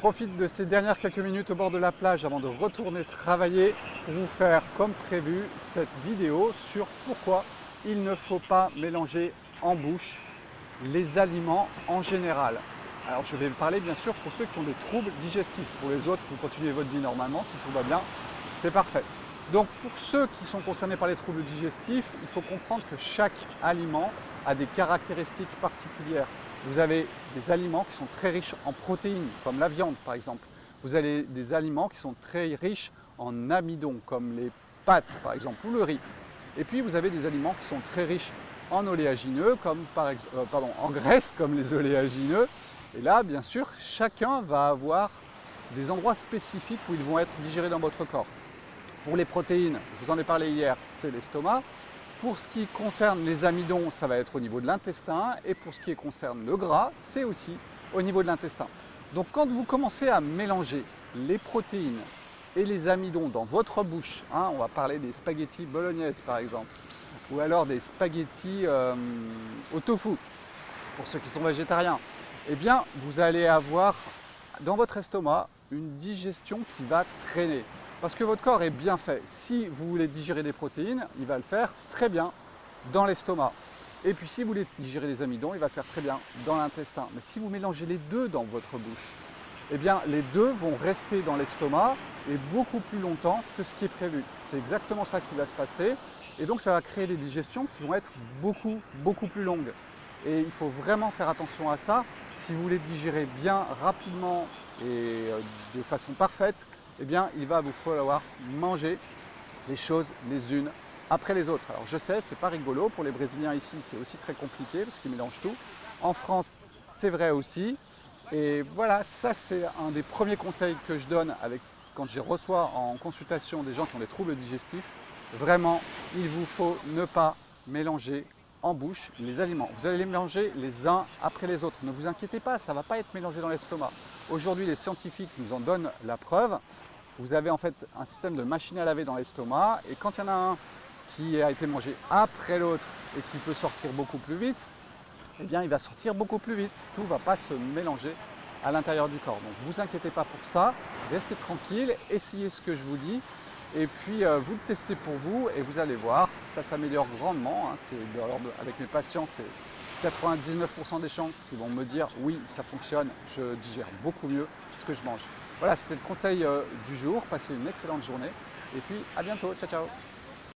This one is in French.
profite de ces dernières quelques minutes au bord de la plage avant de retourner travailler pour vous faire, comme prévu, cette vidéo sur pourquoi il ne faut pas mélanger en bouche les aliments en général. Alors je vais parler bien sûr pour ceux qui ont des troubles digestifs. Pour les autres, vous continuez votre vie normalement, si tout va bien, c'est parfait. Donc pour ceux qui sont concernés par les troubles digestifs, il faut comprendre que chaque aliment a des caractéristiques particulières. Vous avez des aliments qui sont très riches en protéines, comme la viande par exemple. Vous avez des aliments qui sont très riches en amidon, comme les pâtes par exemple, ou le riz. Et puis vous avez des aliments qui sont très riches en oléagineux, comme en graisse, comme les oléagineux. Et là, bien sûr, chacun va avoir des endroits spécifiques où ils vont être digérés dans votre corps. Pour les protéines, je vous en ai parlé hier, c'est l'estomac. Pour ce qui concerne les amidons, ça va être au niveau de l'intestin. Et pour ce qui concerne le gras, c'est aussi au niveau de l'intestin. Donc quand vous commencez à mélanger les protéines et les amidons dans votre bouche, on va parler des spaghettis bolognaises par exemple, ou alors des spaghettis au tofu, pour ceux qui sont végétariens, eh bien vous allez avoir dans votre estomac une digestion qui va traîner. Parce que votre corps est bien fait. Si vous voulez digérer des protéines, il va le faire très bien dans l'estomac. Et puis si vous voulez digérer des amidons, il va le faire très bien dans l'intestin. Mais si vous mélangez les deux dans votre bouche, eh bien les deux vont rester dans l'estomac et beaucoup plus longtemps que ce qui est prévu. C'est exactement ça qui va se passer. Et donc ça va créer des digestions qui vont être beaucoup plus longues. Et il faut vraiment faire attention à ça. Si vous voulez digérer bien, rapidement et de façon parfaite, eh bien, il va vous falloir manger les choses les unes après les autres. Alors je sais, c'est pas rigolo, pour les Brésiliens ici, c'est aussi très compliqué parce qu'ils mélangent tout. En France, c'est vrai aussi. Et voilà, ça c'est un des premiers conseils que je donne quand je reçois en consultation des gens qui ont des troubles digestifs. Vraiment, il vous faut ne pas mélanger en bouche les aliments. Vous allez les mélanger les uns après les autres. Ne vous inquiétez pas, ça ne va pas être mélangé dans l'estomac. Aujourd'hui, les scientifiques nous en donnent la preuve. Vous avez en fait un système de machine à laver dans l'estomac et quand il y en a un qui a été mangé après l'autre et qui peut sortir beaucoup plus vite, eh bien il va sortir beaucoup plus vite. Tout ne va pas se mélanger à l'intérieur du corps. Donc ne vous inquiétez pas pour ça, restez tranquille, essayez ce que je vous dis. Et puis vous le testez pour vous et vous allez voir, ça s'améliore grandement. Avec mes patients, c'est 99% des gens qui vont me dire oui, ça fonctionne, je digère beaucoup mieux ce que je mange. Voilà, c'était le conseil du jour. Passez une excellente journée et puis à bientôt. Ciao, ciao.